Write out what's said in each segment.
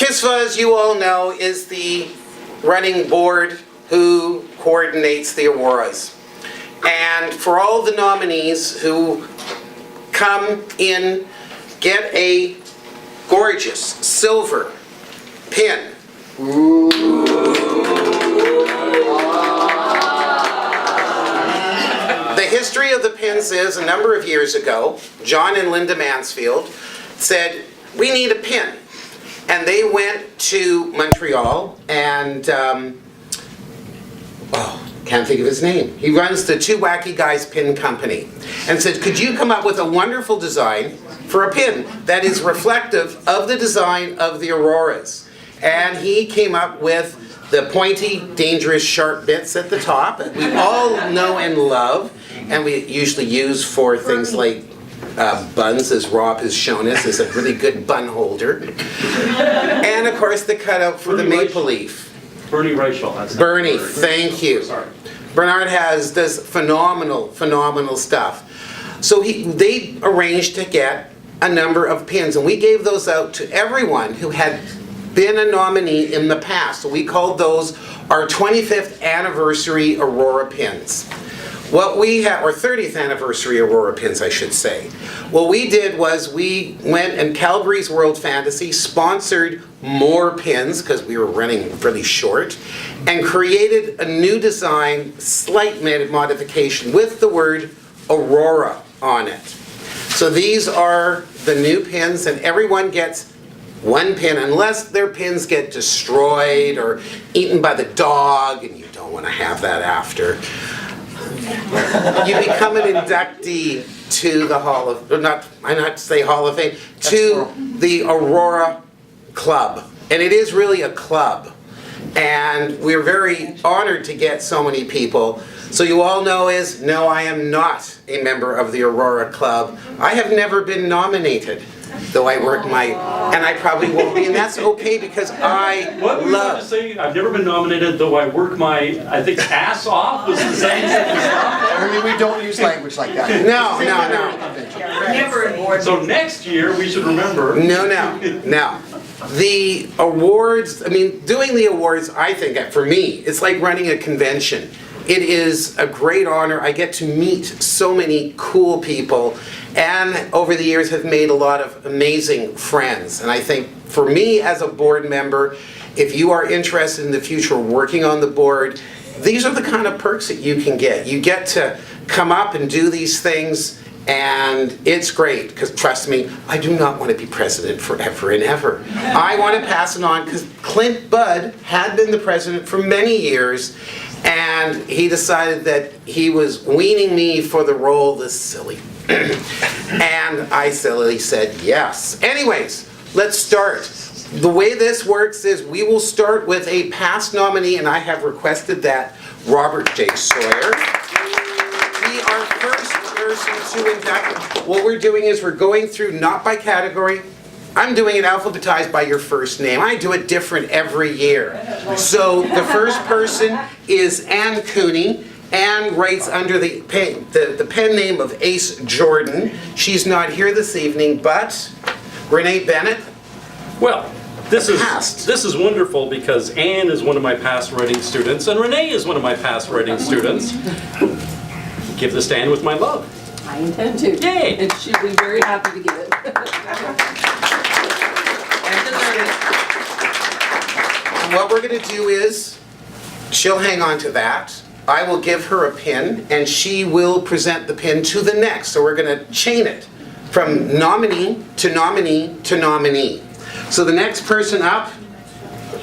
KISFA, as you all know, is the running board who coordinates the Auroras. And for all the nominees who come in, get a gorgeous silver pin. The history of the pins is, a number of years ago, John and Linda Mansfield said, we need a pin. And they went to Montreal and, can't think of his name. He runs the Two Wacky Guys Pin Company. And said, could you come up with a wonderful design for a pin that is reflective of the design of the Auroras? And he came up with the pointy, dangerous, sharp bits at the top that we all know and love. And we usually use for things like buns, as Rob has shown us, is a really good bun holder. And of course the cutout for the maple leaf. Bernie Reichel has that. Bernie, thank you. Sorry. Bernard does phenomenal stuff. So they arranged to get a number of pins, and we gave those out to everyone who had been a nominee in the past. So we called those our 25th anniversary Aurora pins. What we had, or 30th anniversary Aurora pins, I should say. What we did was we went, and Calgary's World Fantasy sponsored more pins, because we were running really short, and created a new design, slight modification, with the word Aurora on it. So these are the new pins, and everyone gets one pin, unless their pins get destroyed or eaten by the dog, and you don't want to have that after. You become an inductee to the Hall of Fame, to the Aurora Club. And it is really a club. And we're very honored to get so many people. So you all know is, no, I am not a member of the Aurora Club. I have never been nominated, though I work and I probably won't be, and that's okay because What were you about to say? I've never been nominated, though I work I think ass off was the same sentence. I mean, we don't use language like that. No. Never in board. So next year, we should remember. No. The awards, doing the awards, I think, for me, it's like running a convention. It is a great honor. I get to meet so many cool people, and over the years have made a lot of amazing friends. And I think for me as a board member, if you are interested in the future working on the board, these are the kind of perks that you can get. You get to come up and do these things, and it's great, because trust me, I do not want to be president forever and ever. I want to pass it on, because Clint Budd had been the president for many years, and he decided that he was weaning me for the role, this silly. And I silly said yes. Anyways, let's start. The way this works is we will start with a past nominee, and I have requested that Robert J. Sawyer be our first person to induct. What we're doing is we're going through not by category. I'm doing it alphabetized by your first name. I do it different every year. So the first person is Ann Cooney. Ann writes under the pen name of Ace Jordan. She's not here this evening, but Renee Bennett. Well, this is wonderful because Anne is one of my past writing students and Renee is one of my past writing students. Give this to Anne with my love. I intend to. Yay! And she'll be very happy to give it. And what we're going to do is, she'll hang on to that. I will give her a pin, and she will present the pin to the next. So we're going to chain it from nominee to nominee to nominee. So the next person up,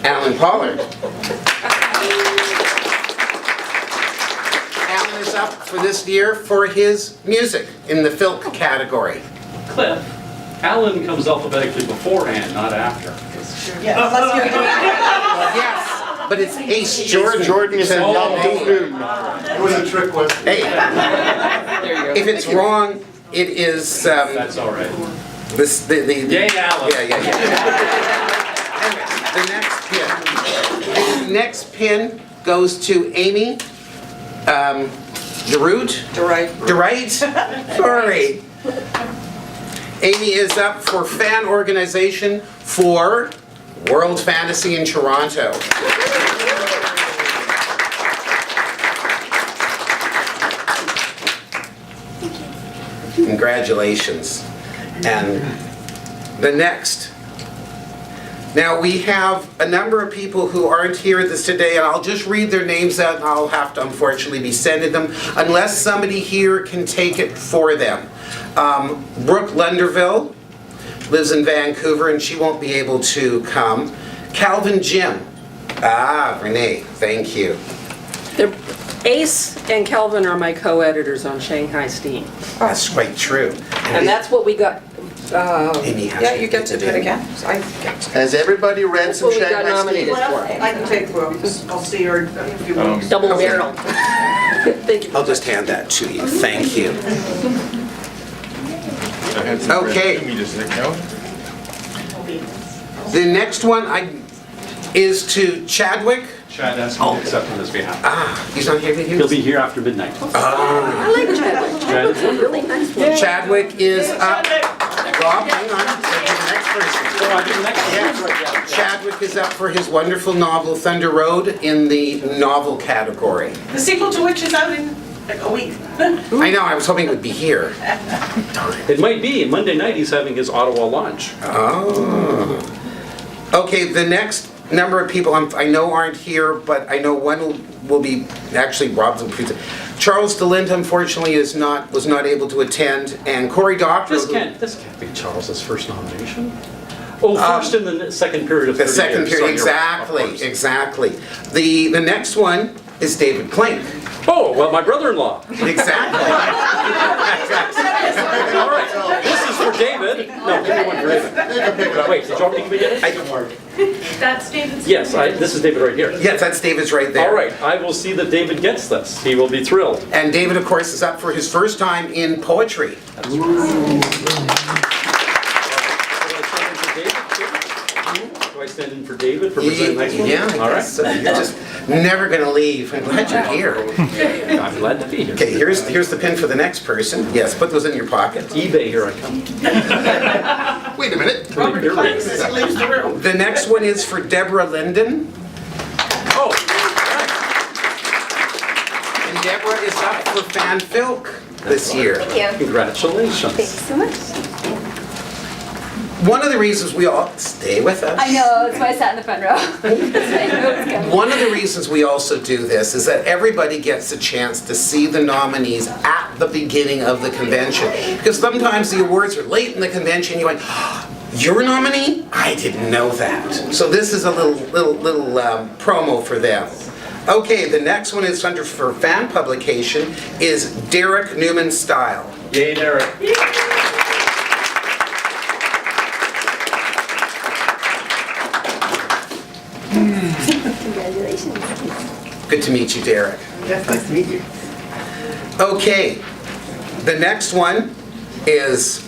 Alan Pollard. Alan is up for this year for his music in the Filk category. Cliff, Alan comes alphabetically before Anne, not after. Yes, but it's Ace Jordan. Jordan is a It was a trick question. Hey, if it's wrong, it is. That's all right. Yay, Alan. Yeah. Anyway, the next pin goes to Amy DeRight. Sorry. Amy is up for fan organization for World Fantasy in Toronto. Congratulations. And the next. Now we have a number of people who aren't here this today, and I'll just read their names out and I'll have to unfortunately be sending them unless somebody here can take it for them. Brooke Lunderville lives in Vancouver and she won't be able to come. Calvin Jim. Ah, Renee, thank you. Ace and Kelvin are my co-editors on Shanghai Steam. That's quite true. And that's what we got, Amy has Yeah, you get to do it again. I get to. Has everybody read that's some what we got Shanghai nominated Steam? for. I can take Brooks. I'll see her in a few weeks. Double barrel. Thank you. I'll just hand that to you. Thank you. Okay. The next one is to Chadwick. Chad asked me to accept on his behalf. Ah, he's not here with you? He'll be here after midnight. I like Chadwick. Chadwick's a really nice one. Chadwick is up. Rob, hang on. The next person. So I do the next one. Yes. Chadwick is up for his wonderful novel Thunder Road in the novel category. The sequel to which is out in like a week. I know, I was hoping it would be here. It might be. Monday night he's having his Ottawa launch. Oh. Okay, the next number of people I know aren't here, but I know one will be, actually Rob's will present. Charles DeLint unfortunately was not able to attend, and Cory Doctorow. This can't be Charles's first nomination. Oh, first in the second period of 30 The second years. period, So you're right, of course. exactly. The next one is David Klink. Oh, well, my brother-in-law. Exactly. All right, this is for David. No, give me one for David. Wait, did you want me to begin it? That's David's. Yes, this is David right here. Yes, that's David's right there. All right, I will see that David gets this. He will be thrilled. And David, of course, is up for his first time in poetry. Do I stand in for David for presenting the next one? Yeah, I All right. guess so. You're just never going to leave. I'm glad you're here. I'm glad to be here. Okay, here's the pin for the next person. Yes, put those in your pocket. eBay, here I come. Wait a minute. Robert claims as he leaves the room. The next one is for Deborah Linden. Oh, And Deborah is up for Fan Filk this year. Thank you. congratulations. Thank you so much. One of the reasons we all, stay with us. I know, that's why I sat in the front row. I know it's coming. One of the reasons we also do this is that everybody gets a chance to see the nominees at the beginning of the convention. Because sometimes the awards are late in the convention, you're like, you're a nominee? I didn't know that. So this is a little promo for them. Okay, the next one is under for fan publication is Derek Newman Style. Yay, Derek. Congratulations. Good to meet you, Derek. Yes, nice to meet you. Okay, the next one is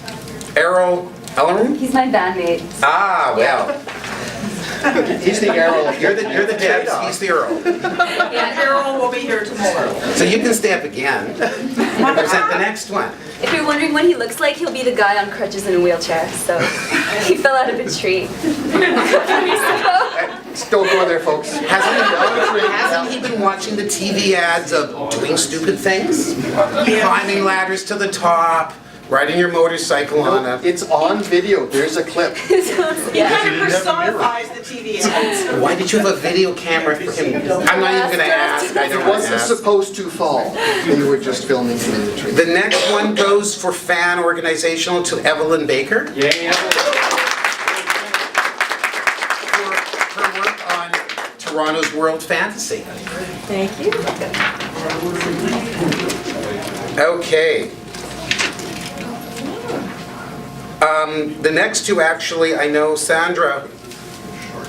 Errol Ellerum. He's my bandmate. Ah, well, He's the arrow. you're the Debs, he's the Earl. And Errol will be here tomorrow. So you can stay up again. Present the next one. If you're wondering what he looks like, he'll be the guy on crutches in a wheelchair. So he fell out of a tree. Don't go there, folks. Hasn't he been watching the TV ads of doing stupid things? Climbing ladders to the top, riding your motorcycle on a... It's on video. There's a clip. He kind of personifies the TV ads. Why did you have a video camera for him? I'm not even gonna ask, I don't It wanna wasn't ask. supposed to fall. They were just filming him in the tree. The next one goes for fan organizational to Evelyn Baker. Yay, For her work on Toronto's World Fantasy. Thank you. Okay. The next two, actually, I know Sandra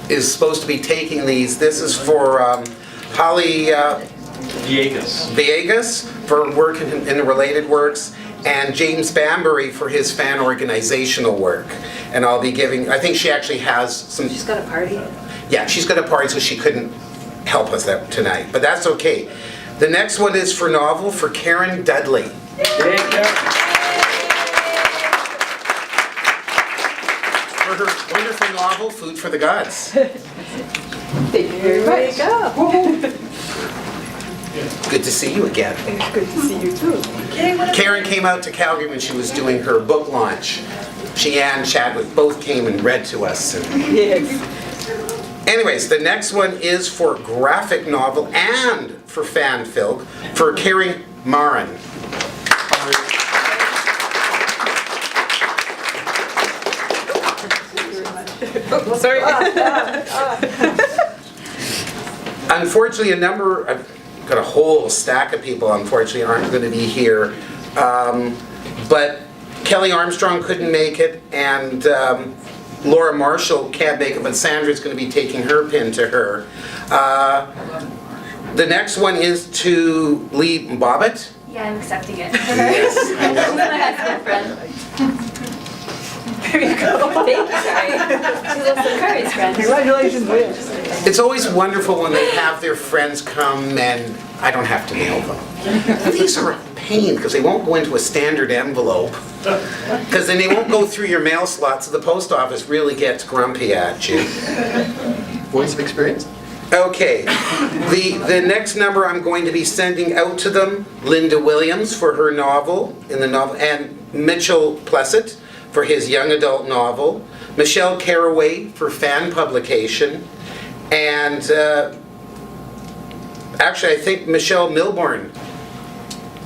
is supposed to be taking these. This is for Holly Viegas. Viegas for work in the related works, and James Bambury for his fan organizational work. And I'll be giving, I think she actually has some... She's got a party. Yeah, she's got a party, so she couldn't help us out tonight, but that's okay. The next one is for novel for Karen Dudley. Yay, Karen. For her wonderful novel, Food for the Gods. Thank you very much. Good to see you again. Good to see you too. Karen came out to Calgary when she was doing her book launch. She and Chadwick both came and read to us. Yes. Anyways, the next one is for graphic novel and for fan film for Carrie Marin. Sorry. Unfortunately, I've got a whole stack of people unfortunately aren't going to be here. But Kelly Armstrong couldn't make it, and Laura Marshall can't make it, but Sandra's going to be taking her pin to her. The next one is to Lee Bobbitt. Yeah, I'm accepting it. Yes, I know. My husband friend. There you go. Thank you, sorry. She's also Curry's friend. Congratulations, Will. It's always wonderful when they have their friends come and I don't have to mail them. These are a pain because they won't go into a standard envelope. Because then they won't go through your mail slot, so the post office really gets grumpy at you. Voice of experience? Okay, the next number I'm going to be sending out to them, Linda Williams for her novel, and Mitchell Plessett for his young adult novel, Michelle Caraway for fan publication, and actually I think Michelle Milbourne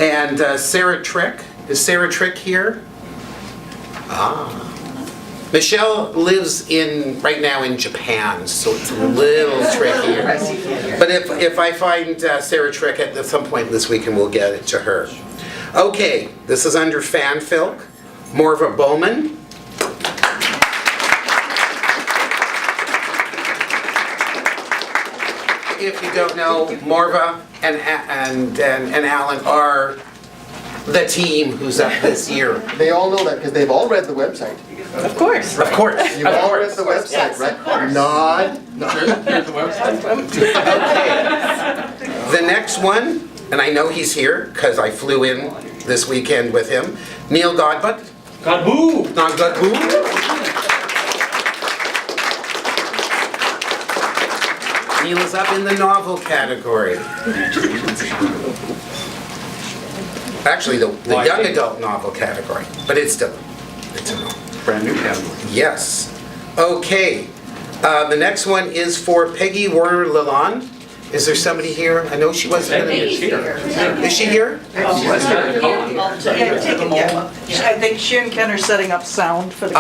and Sarah Trick. Is Sarah Trick here? Michelle lives right now in Japan, so it's a little trickier. But if I find Sarah Trick at some point this weekend, we'll get it to her. Okay, this is under Fanfilk. Morva Bowman. If you don't know, Morva and Alan are the team who's up this year. They all know that because they've all read the website. Of course. Of course. You've all read the website, right? Nod. Okay. The next one, and I know he's here because I flew in this weekend with him, Neil Godbutt. Godboo! Not Godboo. Neil is up in the novel category. Actually, the young adult novel category, but it's a no. Brand new category. Yes. Okay. The next one is for Peggy Warner-Lalonde. Is there somebody here? I know she wasn't. Peggy is here. Is she here? I think she and Ken are setting up sound for the.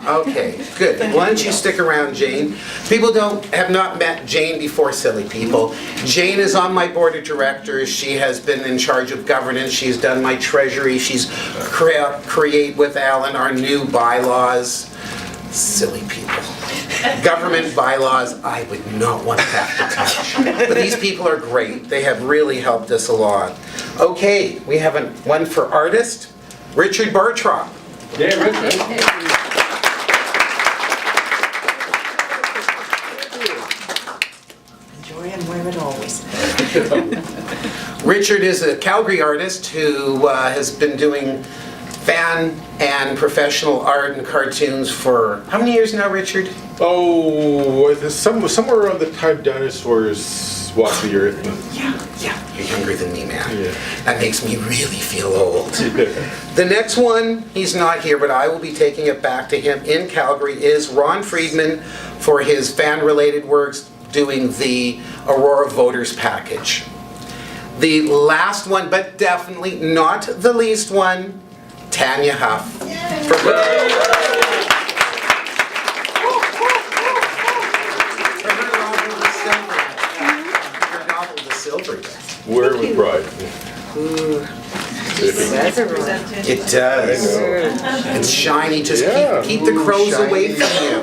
Okay, good. Why don't you stick around, Jane? People have not met Jane before, silly people. Jane is on my board of directors. She has been in charge of governance. She's done my treasury. She's create with Alan our new bylaws. Silly people. Government bylaws I would not want to have to touch. But these people are great. They have really helped us a lot. Okay, we have one for artist, Richard Bartrop. Yeah, Richard. Enjoy and wear it always. Richard is a Calgary artist who has been doing fan and professional art and cartoons for how many years now, Richard? Oh, somewhere around the time dinosaurs walked the earth. Yeah, you're younger than me, man. Yeah. That makes me really feel old. The next one, he's not here, but I will be taking it back to him in Calgary, is Ron Friedman for his fan-related works doing the Aurora Voters Package. The last one, but definitely not the least one, Tanya Huff. For her novel, The Silver. Wear it with pride. It does. It's shiny. Just keep the crows away from you.